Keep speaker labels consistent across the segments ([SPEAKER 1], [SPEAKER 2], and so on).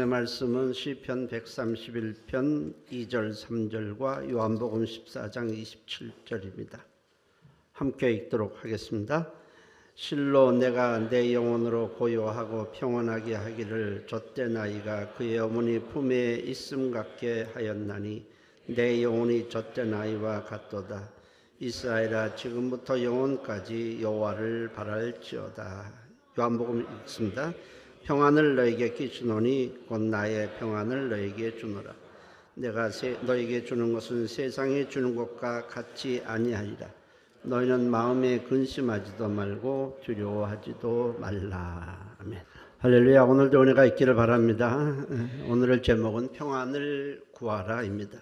[SPEAKER 1] 하나님의 말씀은 시편 131편 2절 3절과 요한복음 14장 27절입니다. 함께 읽도록 하겠습니다. 실로 내가 내 영혼으로 고요하고 평안하게 하기를 젖된 아이가 그의 어머니 품에 있음 같게 하였나니 내 영혼이 젖된 아이와 같도다. 이스라엘아 지금부터 영원까지 여호와를 바랄지어다. 요한복음 읽습니다. 평안을 너에게 끼치노니 곧 나의 평안을 너에게 주노라. 내가 너에게 주는 것은 세상에 주는 것과 같지 아니하리라. 너희는 마음에 근심하지도 말고 두려워하지도 말라. 아멘. 할렐루야. 오늘도 은혜가 있기를 바랍니다. 오늘의 제목은 평안을 구하라입니다.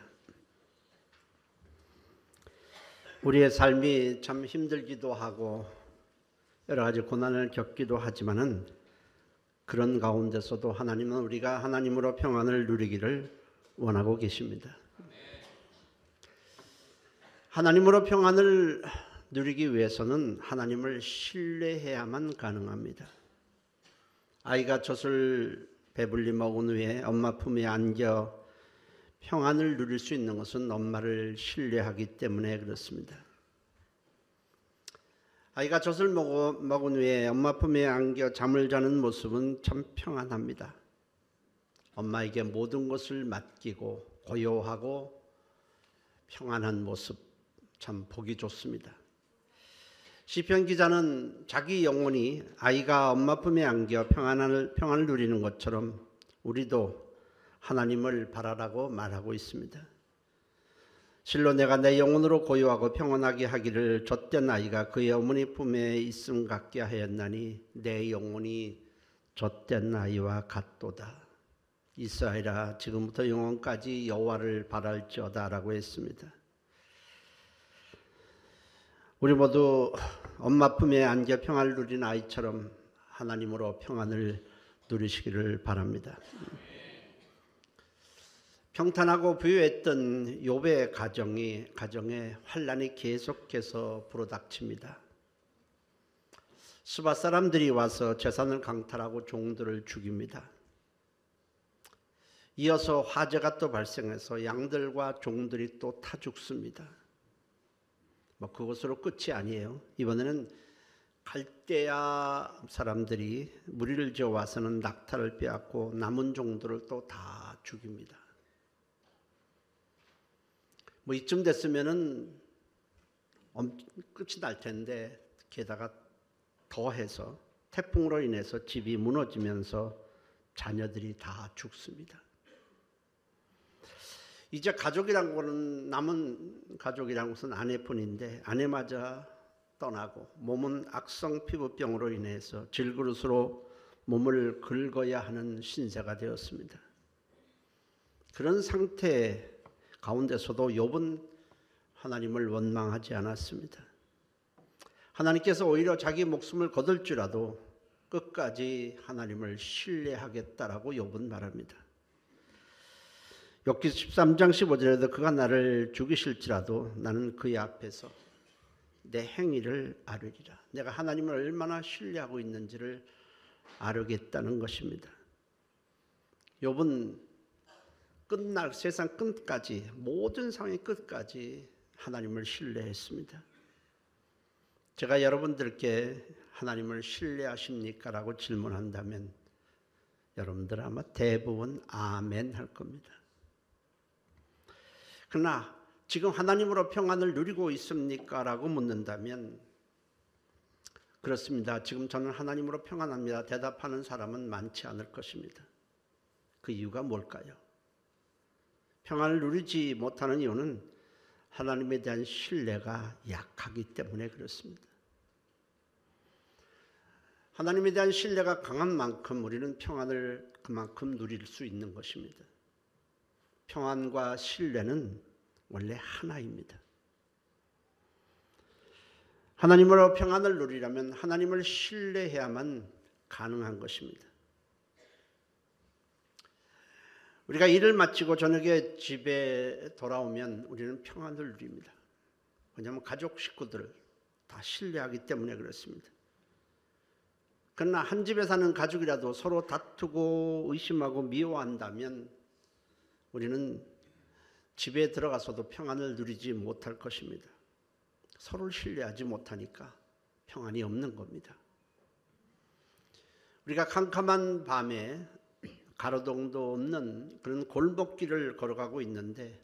[SPEAKER 1] 우리의 삶이 참 힘들기도 하고 여러 가지 고난을 겪기도 하지만은 그런 가운데서도 하나님은 우리가 하나님으로 평안을 누리기를 원하고 계십니다. 하나님으로 평안을 누리기 위해서는 하나님을 신뢰해야만 가능합니다. 아이가 젖을 배불리 먹은 후에 엄마 품에 안겨 평안을 누릴 수 있는 것은 엄마를 신뢰하기 때문에 그렇습니다. 아이가 젖을 먹은 후에 엄마 품에 안겨 잠을 자는 모습은 참 평안합니다. 엄마에게 모든 것을 맡기고 고요하고 평안한 모습 참 보기 좋습니다. 시편 기자는 자기 영혼이 아이가 엄마 품에 안겨 평안을 누리는 것처럼 우리도 하나님을 바라라고 말하고 있습니다. 실로 내가 내 영혼으로 고요하고 평안하게 하기를 젖된 아이가 그의 어머니 품에 있음 같게 하였나니 내 영혼이 젖된 아이와 같도다. 이스라엘아 지금부터 영원까지 여호와를 바랄지어다 라고 했습니다. 우리 모두 엄마 품에 안겨 평안을 누린 아이처럼 하나님으로 평안을 누리시기를 바랍니다. 평탄하고 부유했던 욥의 가정에 환난이 계속해서 불어닥칩니다. 수바 사람들이 와서 재산을 강탈하고 종들을 죽입니다. 이어서 화재가 또 발생해서 양들과 종들이 또 타 죽습니다. 그것으로 끝이 아니에요. 이번에는 갈대아 사람들이 무리를 지어 와서는 낙타를 빼앗고 남은 종들을 또 다 죽입니다. 이쯤 됐으면은 끝이 날 텐데 게다가 더해서 태풍으로 인해서 집이 무너지면서 자녀들이 다 죽습니다. 이제 가족이란 거는 남은 가족이란 것은 아내뿐인데 아내마저 떠나고 몸은 악성 피부병으로 인해서 질그릇으로 몸을 긁어야 하는 신세가 되었습니다. 그런 상태 가운데서도 욥은 하나님을 원망하지 않았습니다. 하나님께서 오히려 자기 목숨을 거둘지라도 끝까지 하나님을 신뢰하겠다라고 욥은 말합니다. 욥기 13장 15절에도 그가 나를 죽이실지라도 나는 그의 앞에서 내 행위를 아뢰리라. 내가 하나님을 얼마나 신뢰하고 있는지를 아뢰겠다는 것입니다. 욥은 세상 끝까지 모든 상황의 끝까지 하나님을 신뢰했습니다. 제가 여러분들께 하나님을 신뢰하십니까? 라고 질문한다면 여러분들 아마 대부분 아멘 할 겁니다. 그러나 지금 하나님으로 평안을 누리고 있습니까? 라고 묻는다면 그렇습니다. 지금 저는 하나님으로 평안합니다. 대답하는 사람은 많지 않을 것입니다. 그 이유가 뭘까요? 평안을 누리지 못하는 이유는 하나님에 대한 신뢰가 약하기 때문에 그렇습니다. 하나님에 대한 신뢰가 강한 만큼 우리는 평안을 그만큼 누릴 수 있는 것입니다. 평안과 신뢰는 원래 하나입니다. 하나님으로 평안을 누리려면 하나님을 신뢰해야만 가능한 것입니다. 우리가 일을 마치고 저녁에 집에 돌아오면 우리는 평안을 누립니다. 왜냐하면 가족 식구들을 다 신뢰하기 때문에 그렇습니다. 그러나 한 집에 사는 가족이라도 서로 다투고 의심하고 미워한다면 우리는 집에 들어가서도 평안을 누리지 못할 것입니다. 서로를 신뢰하지 못하니까 평안이 없는 겁니다. 우리가 캄캄한 밤에 가로등도 없는 그런 골목길을 걸어가고 있는데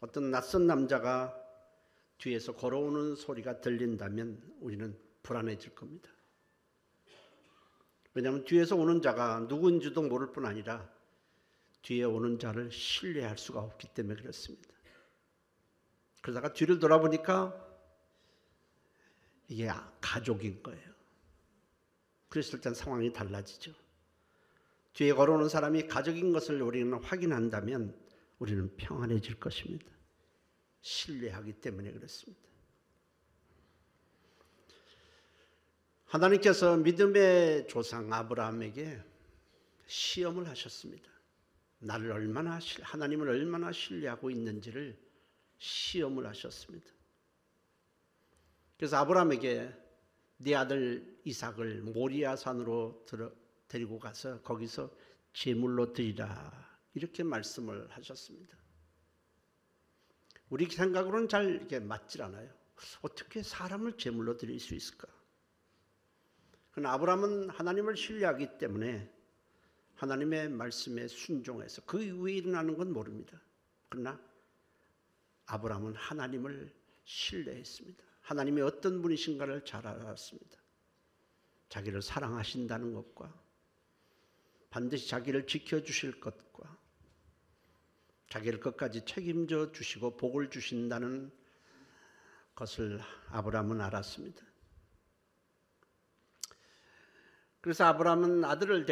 [SPEAKER 1] 어떤 낯선 남자가 뒤에서 걸어오는 소리가 들린다면 우리는 불안해질 겁니다. 왜냐하면 뒤에서 오는 자가 누구인지도 모를 뿐 아니라 뒤에 오는 자를 신뢰할 수가 없기 때문에 그렇습니다. 그러다가 뒤를 돌아보니까 이게 가족인 거예요. 그랬을 땐 상황이 달라지죠. 뒤에 걸어오는 사람이 가족인 것을 우리는 확인한다면 우리는 평안해질 것입니다. 신뢰하기 때문에 그렇습니다. 하나님께서 믿음의 조상 아브라함에게 시험을 하셨습니다. 하나님을 얼마나 신뢰하고 있는지를 시험을 하셨습니다. 그래서 아브라함에게 네 아들 이삭을 모리아 산으로 데리고 가서 거기서 제물로 드리라 이렇게 말씀을 하셨습니다. 우리 생각으로는 잘 이렇게 맞질 않아요. 어떻게 사람을 제물로 드릴 수 있을까? 그러나 아브라함은 하나님을 신뢰하기 때문에 하나님의 말씀에 순종해서 그 이후에 일어나는 건 모릅니다. 그러나 아브라함은 하나님을 신뢰했습니다. 하나님이 어떤 분이신가를 잘 알았습니다. 자기를 사랑하신다는 것과 반드시 자기를 지켜주실 것과 자기를 끝까지 책임져 주시고 복을 주신다는 것을 아브라함은 알았습니다. 그래서 아브라함은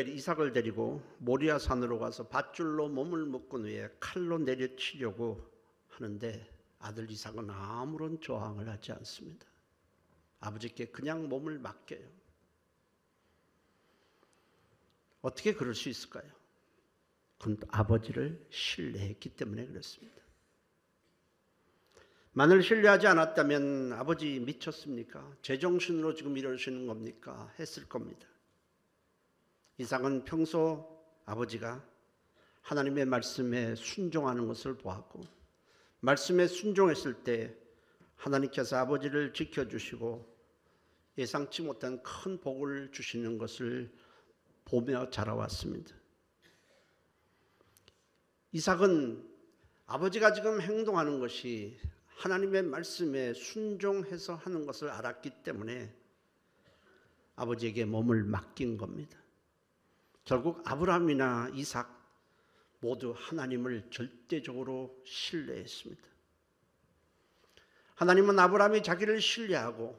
[SPEAKER 1] 이삭을 데리고 모리아 산으로 가서 밧줄로 몸을 묶은 후에 칼로 내려치려고 하는데 아들 이삭은 아무런 저항을 하지 않습니다. 아버지께 그냥 몸을 맡겨요. 어떻게 그럴 수 있을까요? 그건 아버지를 신뢰했기 때문에 그렇습니다. 만일 신뢰하지 않았다면 아버지 미쳤습니까? 제정신으로 지금 이러시는 겁니까? 했을 겁니다. 이삭은 평소 아버지가 하나님의 말씀에 순종하는 것을 보았고 말씀에 순종했을 때 하나님께서 아버지를 지켜주시고 예상치 못한 큰 복을 주시는 것을 보며 자라왔습니다. 이삭은 아버지가 지금 행동하는 것이 하나님의 말씀에 순종해서 하는 것을 알았기 때문에 아버지에게 몸을 맡긴 겁니다. 결국 아브라함이나 이삭 모두 하나님을 절대적으로 신뢰했습니다. 하나님은 아브라함이 자기를 신뢰하고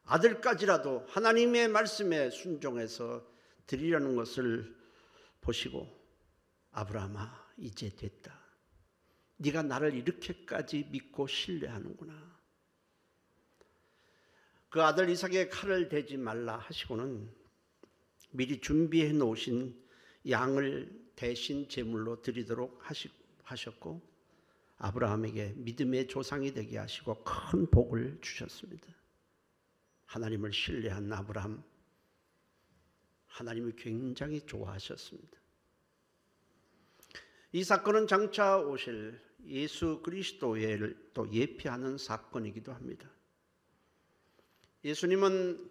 [SPEAKER 1] 아들까지라도 하나님의 말씀에 순종해서 드리려는 것을 보시고 아브라함아 이제 됐다. 네가 나를 이렇게까지 믿고 신뢰하는구나. 그 아들 이삭의 칼을 대지 말라 하시고는 미리 준비해 놓으신 양을 대신 제물로 드리도록 하셨고 아브라함에게 믿음의 조상이 되게 하시고 큰 복을 주셨습니다. 하나님을 신뢰한 아브라함, 하나님이 굉장히 좋아하셨습니다. 이 사건은 장차 오실 예수 그리스도를 또 예표하는 사건이기도 합니다. 예수님은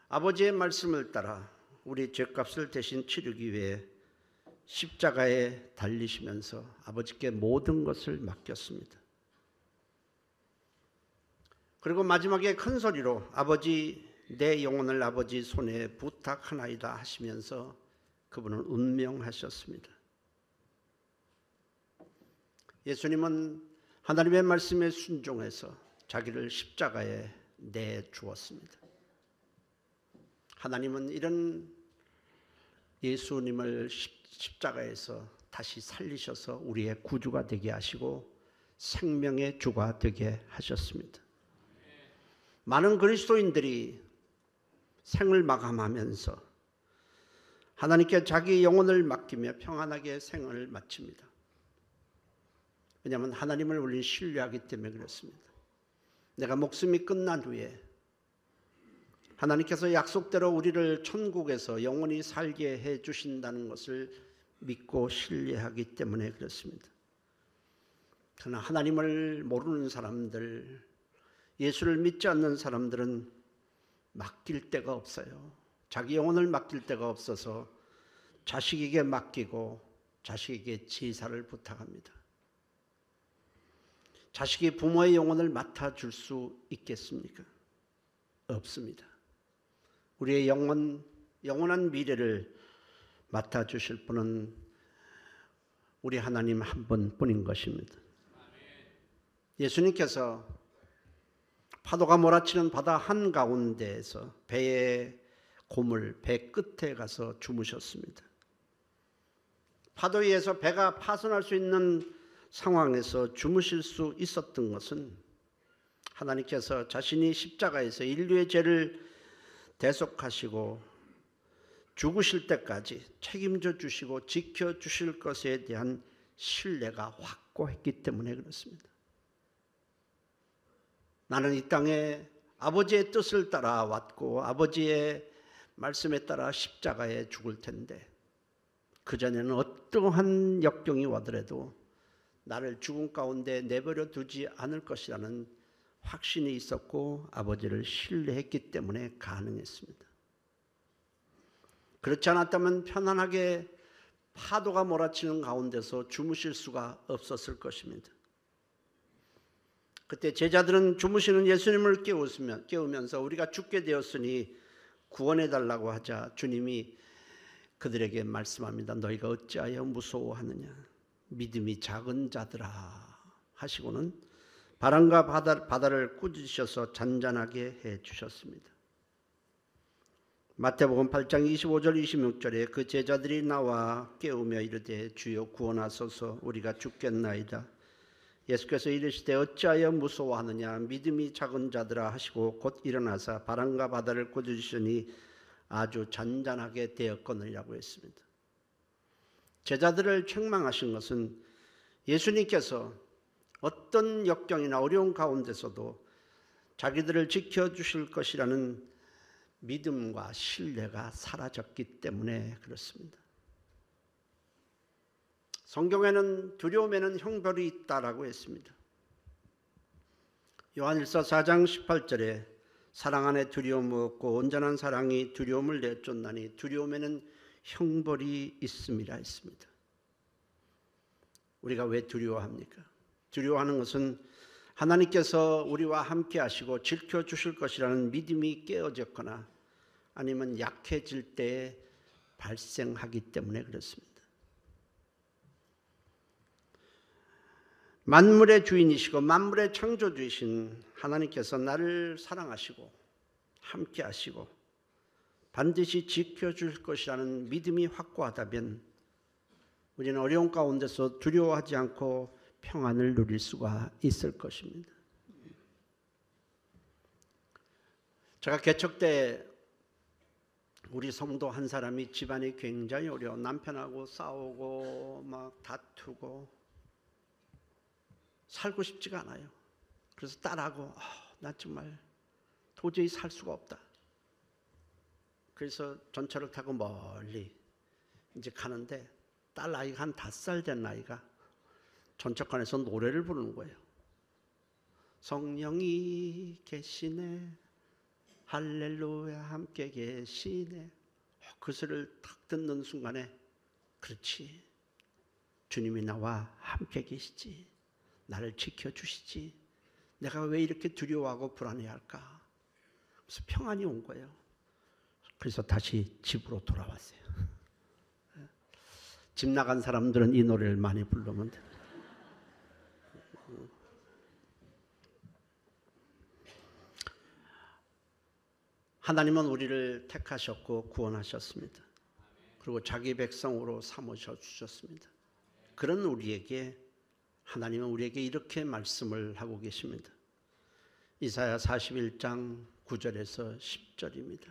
[SPEAKER 1] 아버지의 말씀을 따라 우리 죄값을 대신 치르기 위해 십자가에 달리시면서 아버지께 모든 것을 맡겼습니다. 그리고 마지막에 큰 소리로 아버지 내 영혼을 아버지 손에 부탁하나이다 하시면서 그분은 운명하셨습니다. 예수님은 하나님의 말씀에 순종해서 자기를 십자가에 내주었습니다. 하나님은 이런 예수님을 십자가에서 다시 살리셔서 우리의 구주가 되게 하시고 생명의 주가 되게 하셨습니다. 많은 그리스도인들이 생을 마감하면서 하나님께 자기 영혼을 맡기며 평안하게 생을 마칩니다. 왜냐하면 하나님을 우리는 신뢰하기 때문에 그렇습니다. 내가 목숨이 끝난 후에 하나님께서 약속대로 우리를 천국에서 영원히 살게 해 주신다는 것을 믿고 신뢰하기 때문에 그렇습니다. 그러나 하나님을 모르는 사람들, 예수를 믿지 않는 사람들은 맡길 데가 없어요. 자기 영혼을 맡길 데가 없어서 자식에게 맡기고 자식에게 제사를 부탁합니다. 자식이 부모의 영혼을 맡아줄 수 있겠습니까? 없습니다. 우리의 영원한 미래를 맡아주실 분은 우리 하나님 한 분뿐인 것입니다. 예수님께서 파도가 몰아치는 바다 한가운데에서 배의 고물, 배 끝에 가서 주무셨습니다. 파도에 의해서 배가 파손할 수 있는 상황에서 주무실 수 있었던 것은 하나님께서 자신이 십자가에서 인류의 죄를 대속하시고 죽으실 때까지 책임져 주시고 지켜 주실 것에 대한 신뢰가 확고했기 때문에 그렇습니다. 나는 이 땅에 아버지의 뜻을 따라 왔고 아버지의 말씀에 따라 십자가에 죽을 텐데 그전에는 어떠한 역경이 와더라도 나를 죽음 가운데 내버려 두지 않을 것이라는 확신이 있었고 아버지를 신뢰했기 때문에 가능했습니다. 그렇지 않았다면 편안하게 파도가 몰아치는 가운데서 주무실 수가 없었을 것입니다. 그때 제자들은 주무시는 예수님을 깨우면서 우리가 죽게 되었으니 구원해달라고 하자 주님이 그들에게 말씀합니다. 너희가 어찌하여 무서워하느냐. 믿음이 작은 자들아 하시고는 바람과 바다를 꾸짖으셔서 잔잔하게 해주셨습니다. 마태복음 8장 25절 26절에 그 제자들이 나와 깨우며 이르되 주여 구원하소서 우리가 죽겠나이다. 예수께서 이르시되 어찌하여 무서워하느냐 믿음이 작은 자들아 하시고 곧 일어나사 바람과 바다를 꾸짖으시니 아주 잔잔하게 되었거니라고 했습니다. 제자들을 책망하신 것은 예수님께서 어떤 역경이나 어려운 가운데서도 자기들을 지켜주실 것이라는 믿음과 신뢰가 사라졌기 때문에 그렇습니다. 성경에는 두려움에는 형벌이 있다라고 했습니다. 요한일서 4장 18절에 사랑 안에 두려움 없고 온전한 사랑이 두려움을 내쫓나니 두려움에는 형벌이 있음이라 했습니다. 우리가 왜 두려워합니까? 두려워하는 것은 하나님께서 우리와 함께 하시고 지켜주실 것이라는 믿음이 깨어졌거나 아니면 약해질 때에 발생하기 때문에 그렇습니다. 만물의 주인이시고 만물의 창조주이신 하나님께서 나를 사랑하시고 함께 하시고 반드시 지켜줄 것이라는 믿음이 확고하다면 우리는 어려운 가운데서 두려워하지 않고 평안을 누릴 수가 있을 것입니다. 제가 개척 때 우리 성도 한 사람이 집안이 굉장히 어려워 남편하고 싸우고 막 다투고 살고 싶지가 않아요. 그래서 딸하고 나 정말 도저히 살 수가 없다. 그래서 전철을 타고 멀리 이제 가는데 딸 아이가 한 5살 된 아이가 전철관에서 노래를 부르는 거예요. 성령이 계시네 할렐루야 함께 계시네. 그 소리를 딱 듣는 순간에 그렇지 주님이 나와 함께 계시지 나를 지켜주시지 내가 왜 이렇게 두려워하고 불안해할까. 그래서 평안이 온 거예요. 그래서 다시 집으로 돌아왔어요. 집 나간 사람들은 이 노래를 많이 부르면 돼요. 하나님은 우리를 택하셨고 구원하셨습니다. 그리고 자기 백성으로 삼으셔 주셨습니다. 그런 우리에게 하나님은 우리에게 이렇게 말씀을 하고 계십니다. 이사야 41장 9절에서 10절입니다.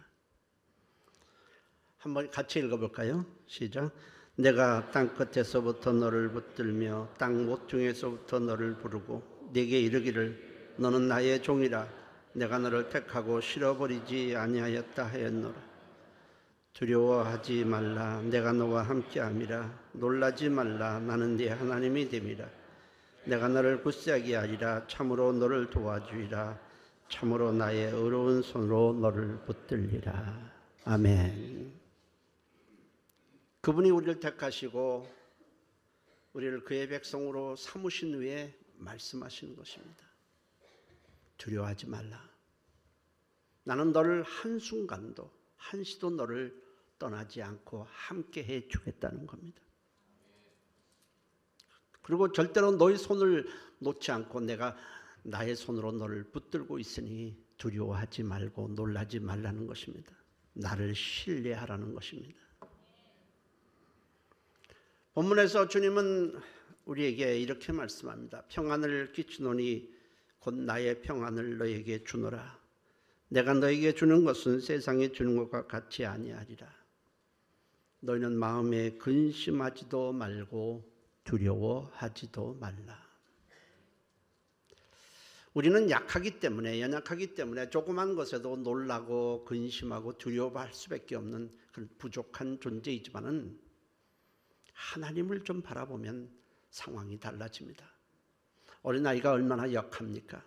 [SPEAKER 1] 한번 같이 읽어볼까요? 시작. 내가 땅끝에서부터 너를 붙들며 땅 모퉁이에서부터 너를 부르고 네게 이르기를 너는 나의 종이라 내가 너를 택하고 실어버리지 아니하였다 하였노라. 두려워하지 말라. 내가 너와 함께함이라. 놀라지 말라. 나는 네 하나님이 됨이라. 내가 너를 굳세게 하리라. 참으로 너를 도와주리라. 참으로 나의 의로운 손으로 너를 붙들리라. 아멘. 그분이 우리를 택하시고 우리를 그의 백성으로 삼으신 후에 말씀하시는 것입니다. 두려워하지 말라. 나는 너를 한순간도 한시도 너를 떠나지 않고 함께 해 주겠다는 겁니다. 그리고 절대로 너의 손을 놓지 않고 내가 나의 손으로 너를 붙들고 있으니 두려워하지 말고 놀라지 말라는 것입니다. 나를 신뢰하라는 것입니다. 본문에서 주님은 우리에게 이렇게 말씀합니다. 평안을 끼치노니 곧 나의 평안을 너에게 주노라. 내가 너에게 주는 것은 세상에 주는 것과 같이 아니하리라. 너희는 마음에 근심하지도 말고 두려워하지도 말라. 우리는 약하기 때문에, 연약하기 때문에 조그만 것에도 놀라고 근심하고 두려워할 수밖에 없는 그런 부족한 존재이지만은 하나님을 좀 바라보면 상황이 달라집니다. 어린아이가 얼마나 역합니까?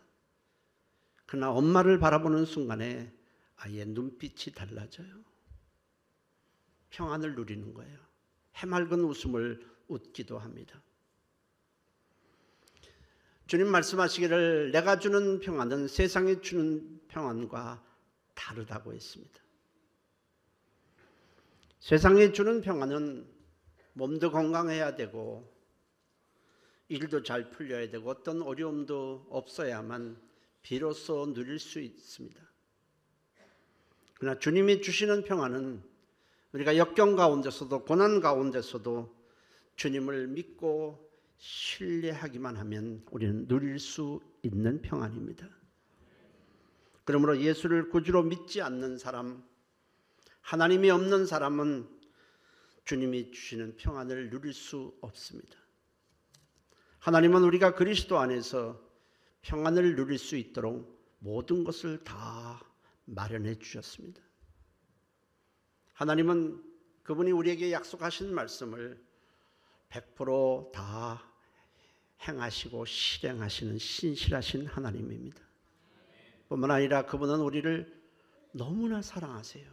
[SPEAKER 1] 그러나 엄마를 바라보는 순간에 아이의 눈빛이 달라져요. 평안을 누리는 거예요. 해맑은 웃음을 웃기도 합니다. 주님 말씀하시기를 내가 주는 평안은 세상에 주는 평안과 다르다고 했습니다. 세상에 주는 평안은 몸도 건강해야 되고 일도 잘 풀려야 되고 어떤 어려움도 없어야만 비로소 누릴 수 있습니다. 그러나 주님이 주시는 평안은 우리가 역경 가운데서도 고난 가운데서도 주님을 믿고 신뢰하기만 하면 우리는 누릴 수 있는 평안입니다. 그러므로 예수를 구주로 믿지 않는 사람, 하나님이 없는 사람은 주님이 주시는 평안을 누릴 수 없습니다. 하나님은 우리가 그리스도 안에서 평안을 누릴 수 있도록 모든 것을 다 마련해 주셨습니다. 하나님은 그분이 우리에게 약속하신 말씀을 100% 다 행하시고 실행하시는 신실하신 하나님입니다. 뿐만 아니라 그분은 우리를 너무나 사랑하세요.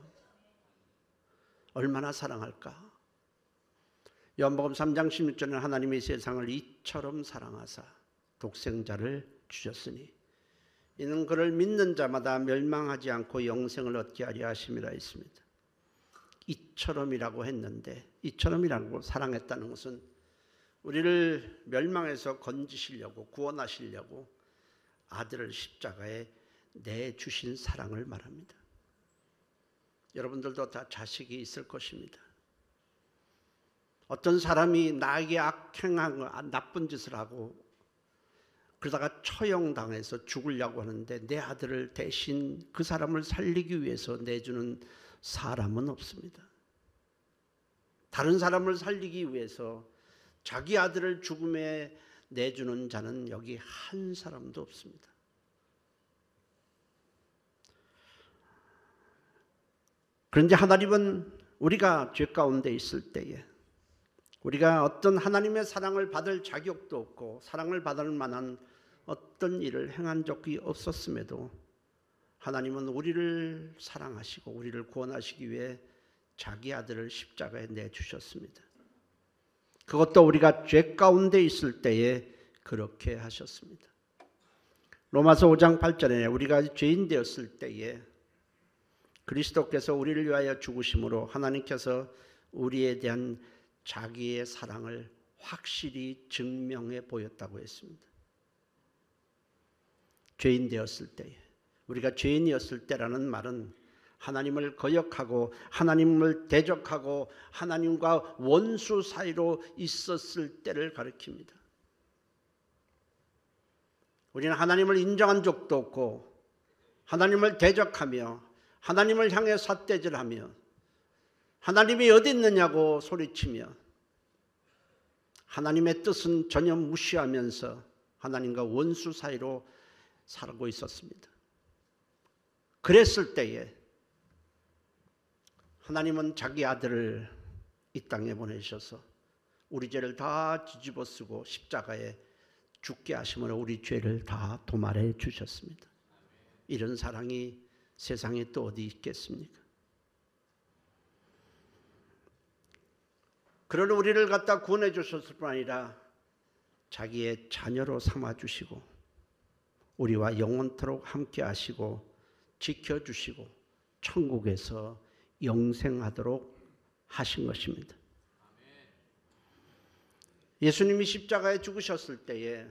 [SPEAKER 1] 얼마나 사랑할까? 요한복음 3장 16절에는 하나님이 세상을 이처럼 사랑하사 독생자를 주셨으니 이는 그를 믿는 자마다 멸망하지 않고 영생을 얻게 하려 하심이라 했습니다. 이처럼이라고 했는데 이처럼이라고 사랑했다는 것은 우리를 멸망해서 건지시려고 구원하시려고 아들을 십자가에 내주신 사랑을 말합니다. 여러분들도 다 자식이 있을 것입니다. 어떤 사람이 나에게 악행한 나쁜 짓을 하고 그러다가 처형당해서 죽으려고 하는데 내 아들을 대신 그 사람을 살리기 위해서 내주는 사람은 없습니다. 다른 사람을 살리기 위해서 자기 아들을 죽음에 내주는 자는 여기 한 사람도 없습니다. 그런데 하나님은 우리가 죄 가운데 있을 때에 우리가 어떤 하나님의 사랑을 받을 자격도 없고 사랑을 받을 만한 어떤 일을 행한 적이 없었음에도 하나님은 우리를 사랑하시고 우리를 구원하시기 위해 자기 아들을 십자가에 내주셨습니다. 그것도 우리가 죄 가운데 있을 때에 그렇게 하셨습니다. 로마서 5장 8절에 우리가 죄인 되었을 때에 그리스도께서 우리를 위하여 죽으심으로 하나님께서 우리에 대한 자기의 사랑을 확실히 증명해 보였다고 했습니다. 죄인 되었을 때에 우리가 죄인이었을 때라는 말은 하나님을 거역하고 하나님을 대적하고 하나님과 원수 사이로 있었을 때를 가리킵니다. 우리는 하나님을 인정한 적도 없고 하나님을 대적하며 하나님을 향해 삿대질하며 하나님이 어디 있느냐고 소리치며 하나님의 뜻은 전혀 무시하면서 하나님과 원수 사이로 살고 있었습니다. 그랬을 때에 하나님은 자기 아들을 이 땅에 보내셔서 우리 죄를 다 뒤집어 쓰고 십자가에 죽게 하심으로 우리 죄를 다 도말해 주셨습니다. 이런 사랑이 세상에 또 어디 있겠습니까? 그런 우리를 갖다 구원해 주셨을 뿐 아니라 자기의 자녀로 삼아 주시고 우리와 영원토록 함께 하시고 지켜주시고 천국에서 영생하도록 하신 것입니다. 예수님이 십자가에 죽으셨을 때에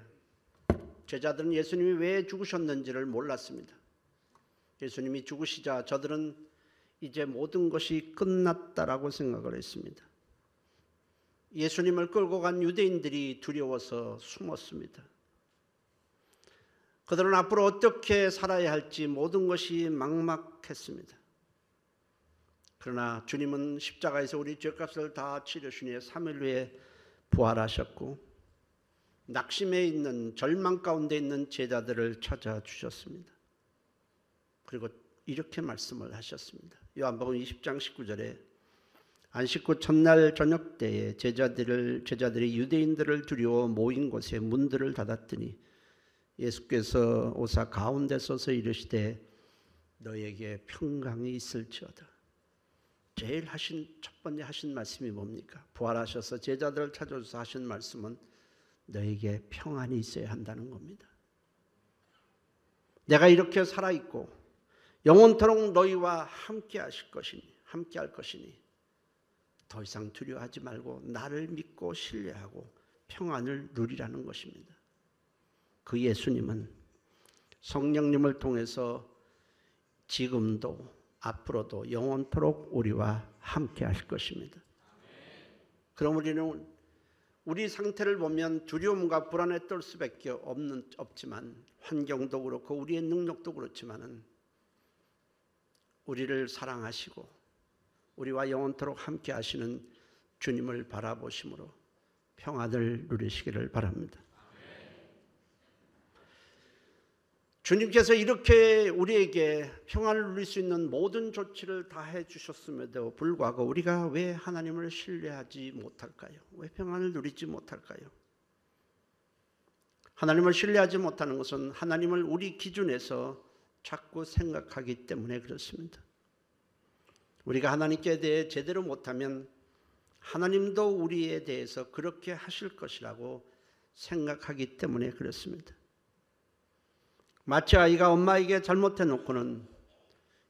[SPEAKER 1] 제자들은 예수님이 왜 죽으셨는지를 몰랐습니다. 예수님이 죽으시자 저들은 이제 모든 것이 끝났다라고 생각을 했습니다. 예수님을 끌고 간 유대인들이 두려워서 숨었습니다. 그들은 앞으로 어떻게 살아야 할지 모든 것이 막막했습니다. 그러나 주님은 십자가에서 우리 죄값을 다 치르신 후에 3일 후에 부활하셨고 낙심해 있는 절망 가운데 있는 제자들을 찾아주셨습니다. 그리고 이렇게 말씀을 하셨습니다. 요한복음 20장 19절에 안식 후 첫날 저녁 때에 제자들이 유대인들을 두려워 모인 곳에 문들을 닫았더니 예수께서 오사 가운데 서서 이르시되 너에게 평강이 있을지어다. 제일 첫 번째 하신 말씀이 뭡니까? 부활하셔서 제자들을 찾아줘서 하신 말씀은 너에게 평안이 있어야 한다는 겁니다. 내가 이렇게 살아있고 영원토록 너희와 함께 할 것이니 더 이상 두려워하지 말고 나를 믿고 신뢰하고 평안을 누리라는 것입니다. 그 예수님은 성령님을 통해서 지금도 앞으로도 영원토록 우리와 함께 하실 것입니다. 그럼 우리는 우리 상태를 보면 두려움과 불안에 떨 수밖에 없지만 환경도 그렇고 우리의 능력도 그렇지만은 우리를 사랑하시고 우리와 영원토록 함께 하시는 주님을 바라보심으로 평안을 누리시기를 바랍니다. 주님께서 이렇게 우리에게 평안을 누릴 수 있는 모든 조치를 다 해주셨음에도 불구하고 우리가 왜 하나님을 신뢰하지 못할까요? 왜 평안을 누리지 못할까요? 하나님을 신뢰하지 못하는 것은 하나님을 우리 기준에서 자꾸 생각하기 때문에 그렇습니다. 우리가 하나님께 대해 제대로 못하면 하나님도 우리에 대해서 그렇게 하실 것이라고 생각하기 때문에 그렇습니다. 마치 아이가 엄마에게 잘못해놓고는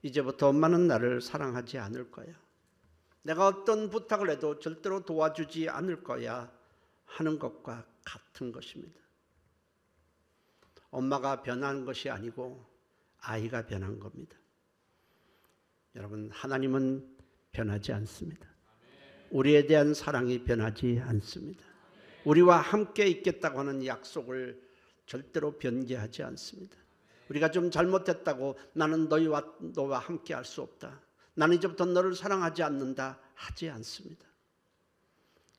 [SPEAKER 1] 이제부터 엄마는 나를 사랑하지 않을 거야. 내가 어떤 부탁을 해도 절대로 도와주지 않을 거야 하는 것과 같은 것입니다. 엄마가 변한 것이 아니고 아이가 변한 겁니다. 여러분, 하나님은 변하지 않습니다. 우리에 대한 사랑이 변하지 않습니다. 우리와 함께 있겠다고 하는 약속을 절대로 변개하지 않습니다. 우리가 좀 잘못했다고 나는 너와 함께 할 수 없다. 나는 이제부터 너를 사랑하지 않는다 하지 않습니다.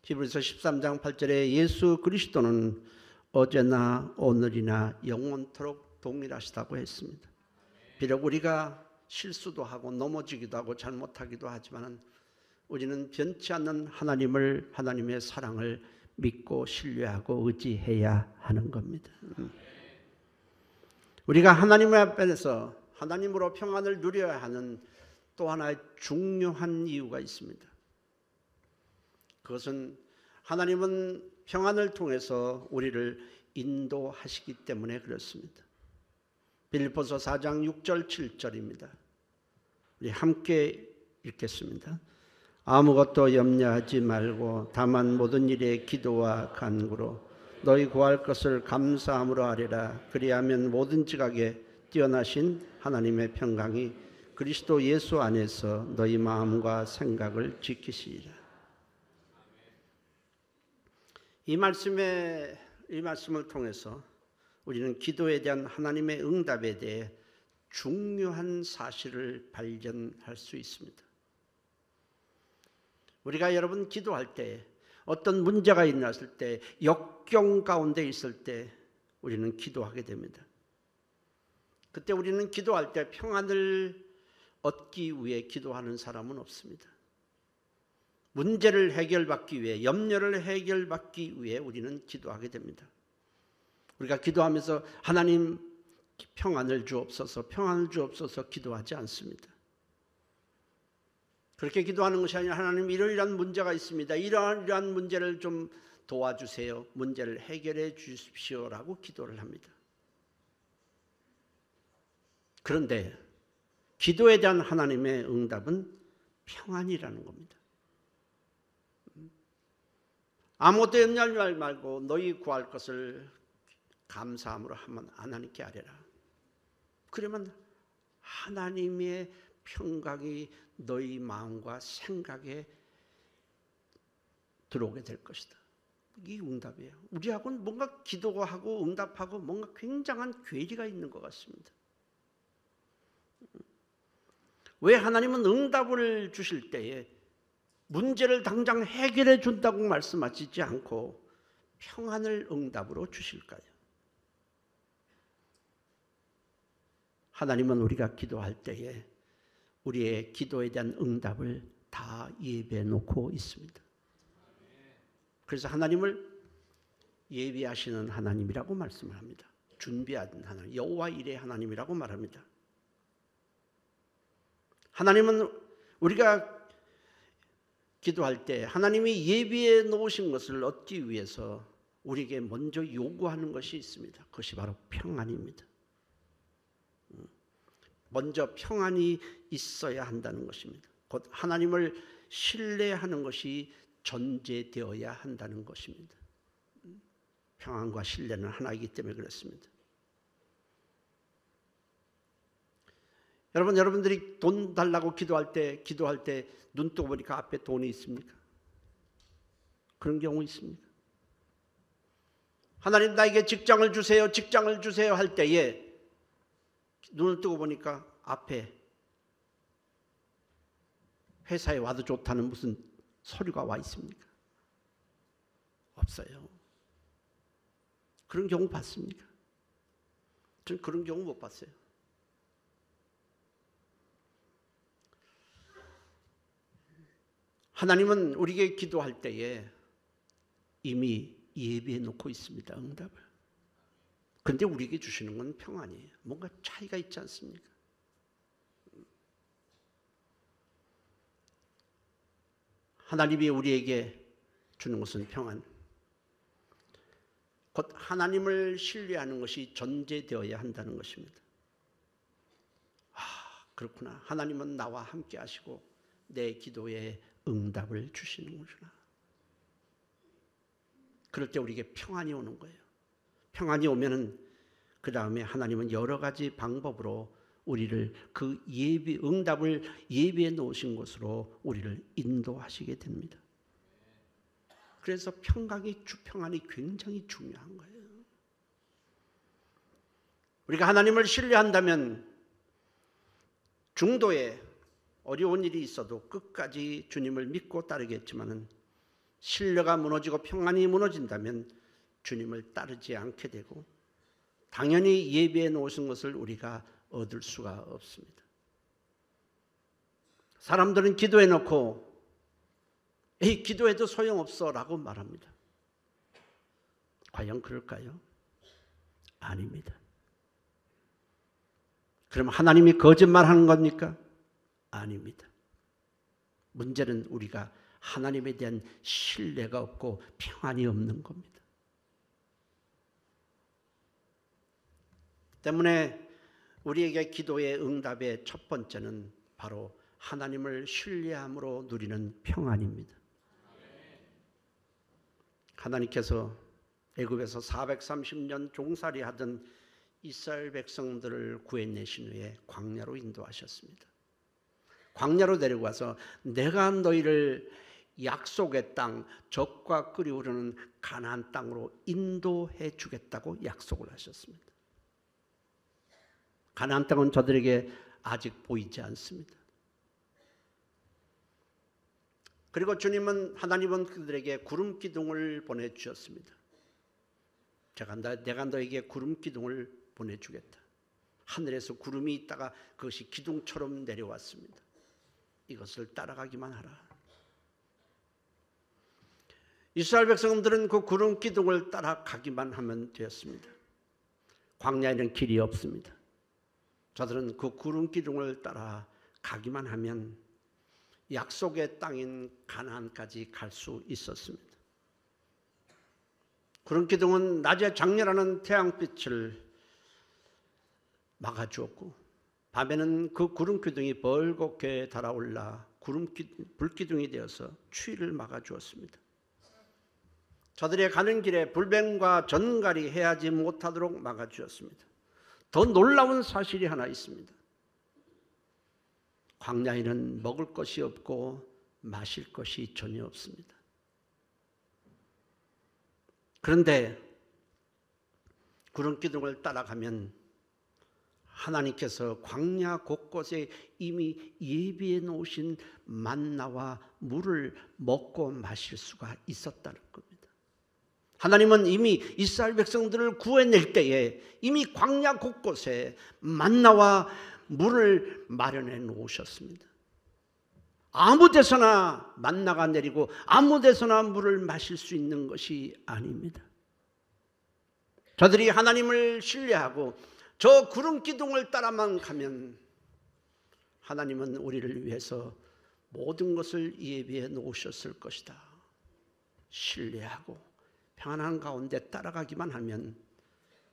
[SPEAKER 1] 히브리서 13장 8절에 예수 그리스도는 어제나 오늘이나 영원토록 동일하시다고 했습니다. 비록 우리가 실수도 하고 넘어지기도 하고 잘못하기도 하지만 우리는 변치 않는 하나님의 사랑을 믿고 신뢰하고 의지해야 하는 겁니다. 우리가 하나님 앞에서 하나님으로 평안을 누려야 하는 또 하나의 중요한 이유가 있습니다. 그것은 하나님은 평안을 통해서 우리를 인도하시기 때문에 그렇습니다. 빌립보서 4장 6절 7절입니다. 우리 함께 읽겠습니다. 아무것도 염려하지 말고 다만 모든 일에 기도와 간구로 너희 구할 것을 감사함으로 하리라. 그리하면 모든 지각에 뛰어나신 하나님의 평강이 그리스도 예수 안에서 너희 마음과 생각을 지키시리라. 이 말씀을 통해서 우리는 기도에 대한 하나님의 응답에 대해 중요한 사실을 발견할 수 있습니다. 우리가 여러분 기도할 때 어떤 문제가 일어났을 때 역경 가운데 있을 때 우리는 기도하게 됩니다. 그때 우리는 기도할 때 평안을 얻기 위해 기도하는 사람은 없습니다. 문제를 해결받기 위해, 염려를 해결받기 위해 우리는 기도하게 됩니다. 우리가 기도하면서 하나님 평안을 주옵소서, 평안을 주옵소서 기도하지 않습니다. 그렇게 기도하는 것이 아니라 하나님 이러이러한 문제가 있습니다. 이러한 문제를 좀 도와주세요. 문제를 해결해 주십시오라고 기도를 합니다. 그런데 기도에 대한 하나님의 응답은 평안이라는 겁니다. 아무것도 염려하지 말고 너희 구할 것을 감사함으로 하나님께 아뢰라. 그러면 하나님의 평강이 너희 마음과 생각에 들어오게 될 것이다. 이게 응답이에요. 우리하고는 뭔가 기도하고 응답하고 뭔가 굉장한 괴리가 있는 것 같습니다. 왜 하나님은 응답을 주실 때에 문제를 당장 해결해 준다고 말씀하시지 않고 평안을 응답으로 주실까요? 하나님은 우리가 기도할 때에 우리의 기도에 대한 응답을 다 예비해 놓고 있습니다. 그래서 하나님을 예비하시는 하나님이라고 말씀을 합니다. 준비하는 하나님, 여호와 일의 하나님이라고 말합니다. 하나님은 우리가 기도할 때 하나님이 예비해 놓으신 것을 얻기 위해서 우리에게 먼저 요구하는 것이 있습니다. 그것이 바로 평안입니다. 먼저 평안이 있어야 한다는 것입니다. 곧 하나님을 신뢰하는 것이 전제되어야 한다는 것입니다. 평안과 신뢰는 하나이기 때문에 그렇습니다. 여러분들이 돈 달라고 기도할 때 눈 뜨고 보니까 앞에 돈이 있습니까? 그런 경우 있습니까? 하나님 나에게 직장을 주세요 할 때에 눈을 뜨고 보니까 앞에 회사에 와도 좋다는 무슨 서류가 와 있습니까? 없어요. 그런 경우 봤습니까? 저는 그런 경우 못 봤어요. 하나님은 우리에게 기도할 때에 이미 예비해 놓고 있습니다. 응답을. 그런데 우리에게 주시는 건 평안이에요. 뭔가 차이가 있지 않습니까? 하나님이 우리에게 주는 것은 평안. 곧 하나님을 신뢰하는 것이 전제되어야 한다는 것입니다. 그렇구나. 하나님은 나와 함께 하시고 내 기도에 응답을 주시는구나. 그럴 때 우리에게 평안이 오는 거예요. 평안이 오면은 그 다음에 하나님은 여러 가지 방법으로 우리를 그 응답을 예비해 놓으신 곳으로 우리를 인도하시게 됩니다. 그래서 평안이 굉장히 중요한 거예요. 우리가 하나님을 신뢰한다면 중도에 어려운 일이 있어도 끝까지 주님을 믿고 따르겠지만은 신뢰가 무너지고 평안이 무너진다면 주님을 따르지 않게 되고 당연히 예비해 놓으신 것을 우리가 얻을 수가 없습니다. 사람들은 기도해 놓고 에이 기도해도 소용없어 라고 말합니다. 과연 그럴까요? 아닙니다. 그럼 하나님이 거짓말하는 겁니까? 아닙니다. 문제는 우리가 하나님에 대한 신뢰가 없고 평안이 없는 겁니다. 때문에 우리에게 기도의 응답의 첫 번째는 바로 하나님을 신뢰함으로 누리는 평안입니다. 하나님께서 애굽에서 430년 종살이 하던 이스라엘 백성들을 구해내신 후에 광야로 인도하셨습니다. 광야로 데려가서 내가 너희를 약속의 땅, 젖과 꿀이 흐르는 가나안 땅으로 인도해 주겠다고 약속을 하셨습니다. 가나안 땅은 저들에게 아직 보이지 않습니다. 그리고 하나님은 그들에게 구름 기둥을 보내주셨습니다. 내가 너에게 구름 기둥을 보내주겠다. 하늘에서 구름이 있다가 그것이 기둥처럼 내려왔습니다. 이것을 따라가기만 하라. 이스라엘 백성들은 그 구름 기둥을 따라가기만 하면 되었습니다. 광야에는 길이 없습니다. 저들은 그 구름 기둥을 따라 가기만 하면 약속의 땅인 가나안까지 갈 수 있었습니다. 구름 기둥은 낮에 장렬하는 태양빛을 막아주었고 밤에는 그 구름 기둥이 벌겋게 달아올라 불기둥이 되어서 추위를 막아주었습니다. 저들의 가는 길에 불뱀과 전갈이 해하지 못하도록 막아주었습니다. 더 놀라운 사실이 하나 있습니다. 광야에는 먹을 것이 없고 마실 것이 전혀 없습니다. 그런데 구름 기둥을 따라가면 하나님께서 광야 곳곳에 이미 예비해 놓으신 만나와 물을 먹고 마실 수가 있었다는 겁니다. 하나님은 이미 이스라엘 백성들을 구해낼 때에 이미 광야 곳곳에 만나와 물을 마련해 놓으셨습니다. 아무 데서나 만나가 내리고 아무 데서나 물을 마실 수 있는 것이 아닙니다. 저들이 하나님을 신뢰하고 저 구름 기둥을 따라만 가면 하나님은 우리를 위해서 모든 것을 예비해 놓으셨을 것이다. 신뢰하고 평안한 가운데 따라가기만 하면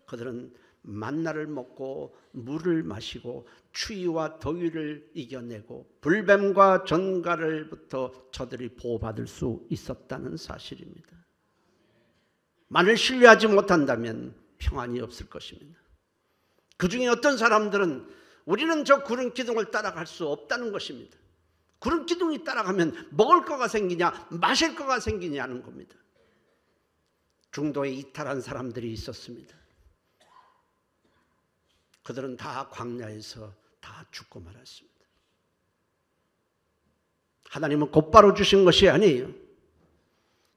[SPEAKER 1] 그들은 만나를 먹고 물을 마시고 추위와 더위를 이겨내고 불뱀과 전갈을부터 저들이 보호받을 수 있었다는 사실입니다. 만일 신뢰하지 못한다면 평안이 없을 것입니다. 그 중에 어떤 사람들은 우리는 저 구름 기둥을 따라갈 수 없다는 것입니다. 구름 기둥이 따라가면 먹을 거가 생기냐 마실 거가 생기냐는 겁니다. 중도에 이탈한 사람들이 있었습니다. 그들은 다 광야에서 다 죽고 말았습니다. 하나님은 곧바로 주신 것이 아니에요.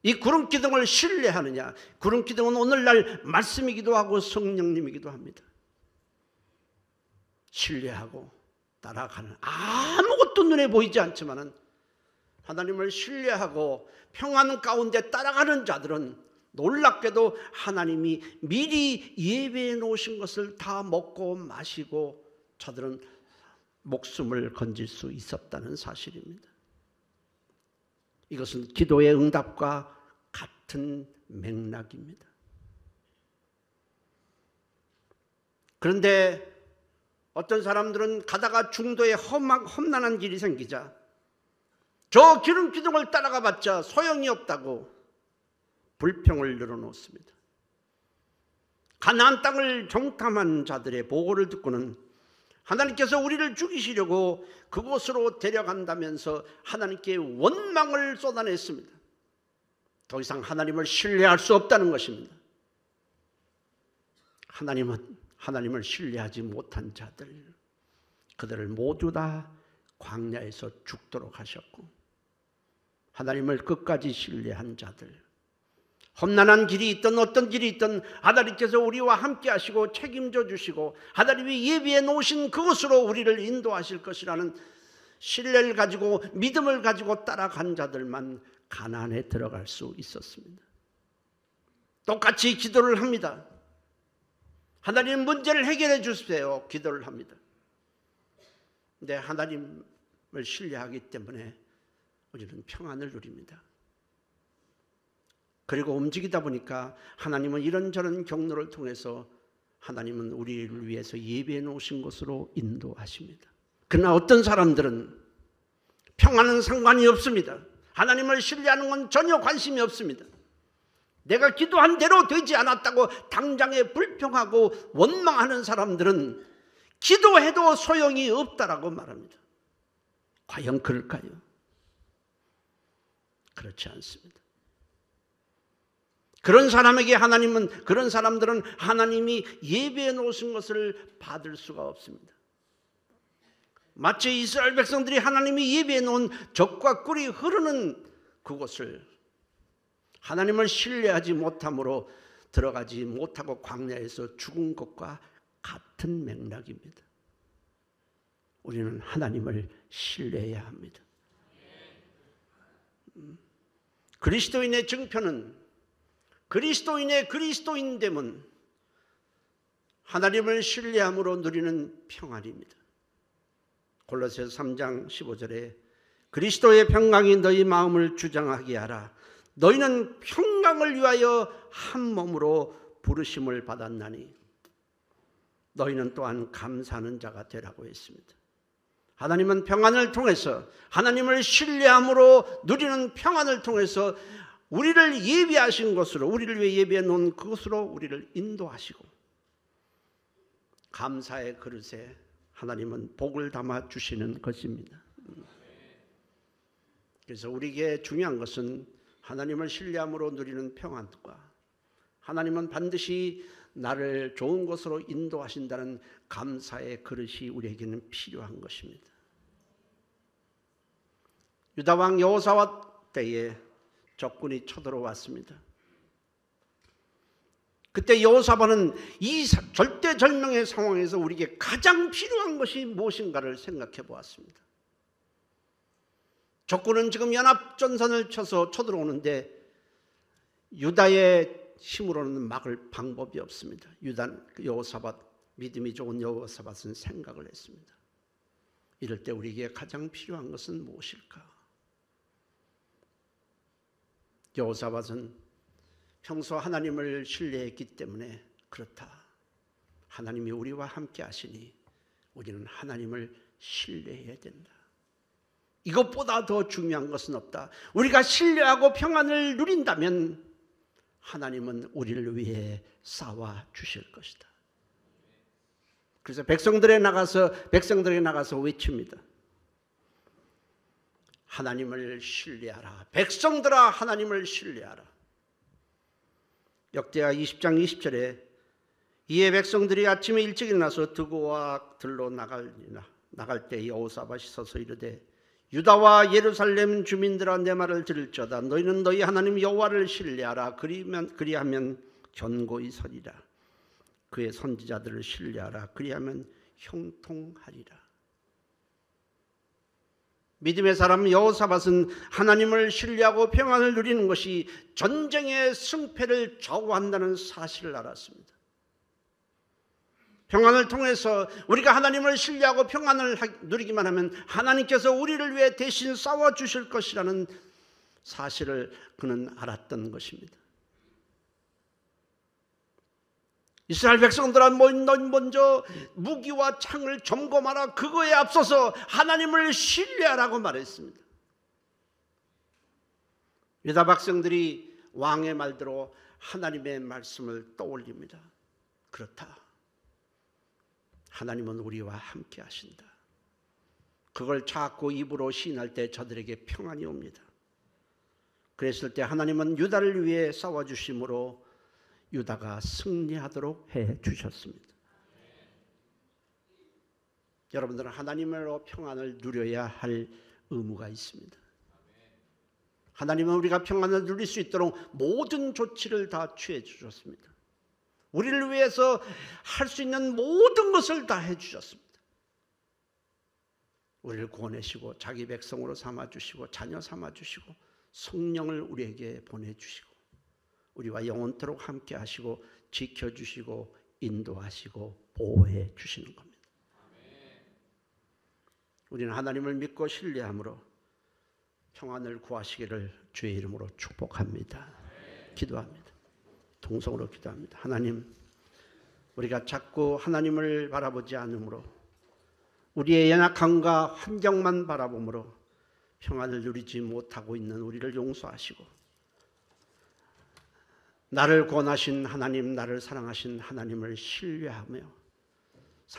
[SPEAKER 1] 이 구름 기둥을 신뢰하느냐? 구름 기둥은 오늘날 말씀이기도 하고 성령님이기도 합니다. 신뢰하고 따라가는 아무것도 눈에 보이지 않지만은 하나님을 신뢰하고 평안 가운데 따라가는 자들은 놀랍게도 하나님이 미리 예배해 놓으신 것을 다 먹고 마시고 저들은 목숨을 건질 수 있었다는 사실입니다. 이것은 기도의 응답과 같은 맥락입니다. 그런데 어떤 사람들은 가다가 중도에 험난한 길이 생기자 저 기름 기둥을 따라가 봤자 소용이 없다고 불평을 늘어놓습니다. 가나안 땅을 정탐한 자들의 보고를 듣고는 하나님께서 우리를 죽이시려고 그곳으로 데려간다면서 하나님께 원망을 쏟아냈습니다. 더 이상 하나님을 신뢰할 수 없다는 것입니다. 하나님은 하나님을 신뢰하지 못한 자들, 그들을 모두 다 광야에서 죽도록 하셨고 하나님을 끝까지 신뢰한 자들, 험난한 길이 있든 어떤 길이 있든 하나님께서 우리와 함께 하시고 책임져 주시고 하나님이 예비해 놓으신 그곳으로 우리를 인도하실 것이라는 신뢰를 가지고 믿음을 가지고 따라간 자들만 가나안에 들어갈 수 있었습니다. 똑같이 기도를 합니다. 하나님 문제를 해결해 주세요. 기도를 합니다. 근데 하나님을 신뢰하기 때문에 우리는 평안을 누립니다. 그리고 움직이다 보니까 하나님은 이런저런 경로를 통해서 하나님은 우리를 위해서 예비해 놓으신 것으로 인도하십니다. 그러나 어떤 사람들은 평안은 상관이 없습니다. 하나님을 신뢰하는 건 전혀 관심이 없습니다. 내가 기도한 대로 되지 않았다고 당장에 불평하고 원망하는 사람들은 기도해도 소용이 없다라고 말합니다. 과연 그럴까요? 그렇지 않습니다. 그런 사람들은 하나님이 예비해 놓으신 것을 받을 수가 없습니다. 마치 이스라엘 백성들이 하나님이 예비해 놓은 젖과 꿀이 흐르는 그곳을 하나님을 신뢰하지 못함으로 들어가지 못하고 광야에서 죽은 것과 같은 맥락입니다. 우리는 하나님을 신뢰해야 합니다. 그리스도인의 증표는 그리스도인의 그리스도인됨은 하나님을 신뢰함으로 누리는 평안입니다. 골로새서 3장 15절에 그리스도의 평강이 너희 마음을 주장하게 하라. 너희는 평강을 위하여 한 몸으로 부르심을 받았나니 너희는 또한 감사하는 자가 되라고 했습니다. 하나님은 평안을 통해서 하나님을 신뢰함으로 누리는 평안을 통해서 우리를 예비하신 것으로 우리를 위해 예비해 놓은 그것으로 우리를 인도하시고 감사의 그릇에 하나님은 복을 담아 주시는 것입니다. 그래서 우리에게 중요한 것은 하나님을 신뢰함으로 누리는 평안과 하나님은 반드시 나를 좋은 곳으로 인도하신다는 감사의 그릇이 우리에게는 필요한 것입니다. 유다 왕 여호사밧 때에 적군이 쳐들어왔습니다. 그때 여호사밧은 이 절대절명의 상황에서 우리에게 가장 필요한 것이 무엇인가를 생각해 보았습니다. 적군은 지금 연합전선을 쳐서 쳐들어오는데 유다의 힘으로는 막을 방법이 없습니다. 여호사밧, 믿음이 좋은 여호사밧은 생각을 했습니다. 이럴 때 우리에게 가장 필요한 것은 무엇일까? 여호사밧은 평소 하나님을 신뢰했기 때문에 그렇다. 하나님이 우리와 함께 하시니 우리는 하나님을 신뢰해야 된다. 이것보다 더 중요한 것은 없다. 우리가 신뢰하고 평안을 누린다면 하나님은 우리를 위해 싸워 주실 것이다. 그래서 백성들에게 나가서 외칩니다. 하나님을 신뢰하라. 백성들아 하나님을 신뢰하라. 역대하 20장 20절에 이에 백성들이 아침에 일찍 일어나서 드고와 들로 나갈 때 여호사밧이 서서 이르되 유다와 예루살렘 주민들아 내 말을 들을지어다. 너희는 너희 하나님 여호와를 신뢰하라. 그리하면 견고히 서리라. 그의 선지자들을 신뢰하라. 그리하면 형통하리라. 믿음의 사람 여호사밧은 하나님을 신뢰하고 평안을 누리는 것이 전쟁의 승패를 좌우한다는 사실을 알았습니다. 평안을 통해서 우리가 하나님을 신뢰하고 평안을 누리기만 하면 하나님께서 우리를 위해 대신 싸워주실 것이라는 사실을 그는 알았던 것입니다. 이스라엘 백성들아 넌 먼저 무기와 창을 점검하라. 그거에 앞서서 하나님을 신뢰하라고 말했습니다. 유다 백성들이 왕의 말대로 하나님의 말씀을 떠올립니다. 그렇다. 하나님은 우리와 함께 하신다. 그걸 자꾸 입으로 시인할 때 저들에게 평안이 옵니다. 그랬을 때 하나님은 유다를 위해 싸워주심으로 유다가 승리하도록 해주셨습니다. 여러분들은 하나님으로 평안을 누려야 할 의무가 있습니다. 하나님은 우리가 평안을 누릴 수 있도록 모든 조치를 다 취해 주셨습니다. 우리를 위해서 할 수 있는 모든 것을 다 해주셨습니다. 우리를 구원하시고 자기 백성으로 삼아주시고 자녀 삼아주시고 성령을 우리에게 보내주시고 우리와 영원토록 함께 하시고 지켜주시고 인도하시고 보호해 주시는 겁니다. 우리는 하나님을 믿고 신뢰함으로 평안을 구하시기를 주의 이름으로 축복합니다. 기도합니다. 동성으로 기도합니다. 하나님, 우리가 자꾸 하나님을 바라보지 않으므로 우리의 연약함과 환경만 바라보므로 평안을 누리지 못하고 있는 우리를 용서하시고 나를 구원하신 하나님, 나를 사랑하신 하나님을 신뢰하며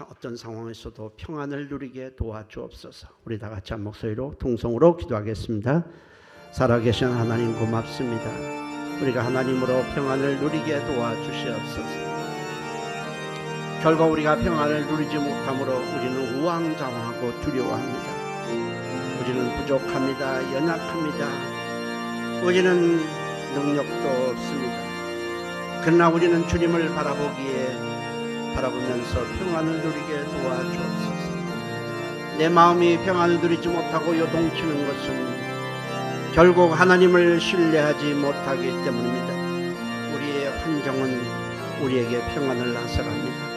[SPEAKER 1] 어떤 상황에서도 평안을 누리게 도와주옵소서. 우리 다 같이 한 목소리로 동성으로 기도하겠습니다. 살아계신 하나님 고맙습니다. 우리가 하나님으로 평안을 누리게 도와주시옵소서. 결국 우리가 평안을 누리지 못함으로 우리는 우왕좌왕하고 두려워합니다. 우리는 부족합니다. 연약합니다. 우리는 능력도 없습니다. 그러나 우리는 주님을 바라보기에 바라보면서 평안을 누리게 도와주옵소서. 내 마음이 평안을 누리지 못하고 요동치는 것은 결국 하나님을 신뢰하지 못하기 때문입니다. 우리의 환경은 우리에게 평안을 앗아갑니다.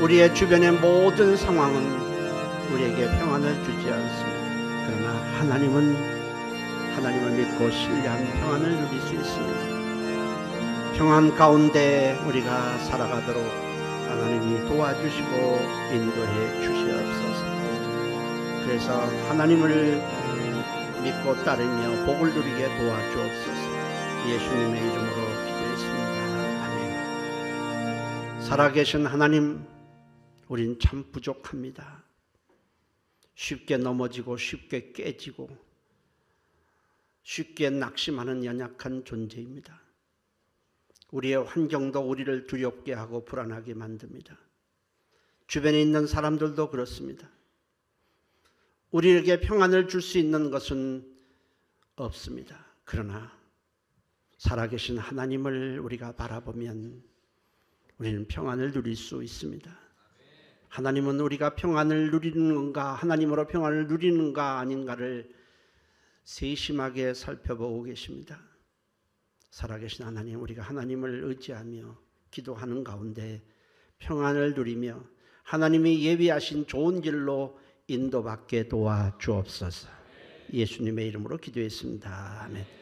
[SPEAKER 1] 우리의 주변의 모든 상황은 우리에게 평안을 주지 않습니다. 그러나 하나님을 믿고 신뢰한 평안을 누릴 수 있습니다. 평안 가운데 우리가 살아가도록 하나님이 도와주시고 인도해 주시옵소서. 그래서 하나님을 믿고 따르며 복을 누리게 도와주옵소서. 예수님의 이름으로 기도했습니다. 아멘. 살아계신 하나님, 우린 참 부족합니다. 쉽게 넘어지고 쉽게 깨지고 쉽게 낙심하는 연약한 존재입니다. 우리의 환경도 우리를 두렵게 하고 불안하게 만듭니다. 주변에 있는 사람들도 그렇습니다. 우리에게 평안을 줄 수 있는 것은 없습니다. 그러나 살아계신 하나님을 우리가 바라보면 우리는 평안을 누릴 수 있습니다. 하나님은 우리가 평안을 누리는 건가, 하나님으로 평안을 누리는가 아닌가를 세심하게 살펴보고 계십니다. 살아계신 하나님, 우리가 하나님을 의지하며 기도하는 가운데 평안을 누리며 하나님이 예비하신 좋은 길로 인도받게 도와주옵소서. 예수님의 이름으로 기도했습니다. 아멘.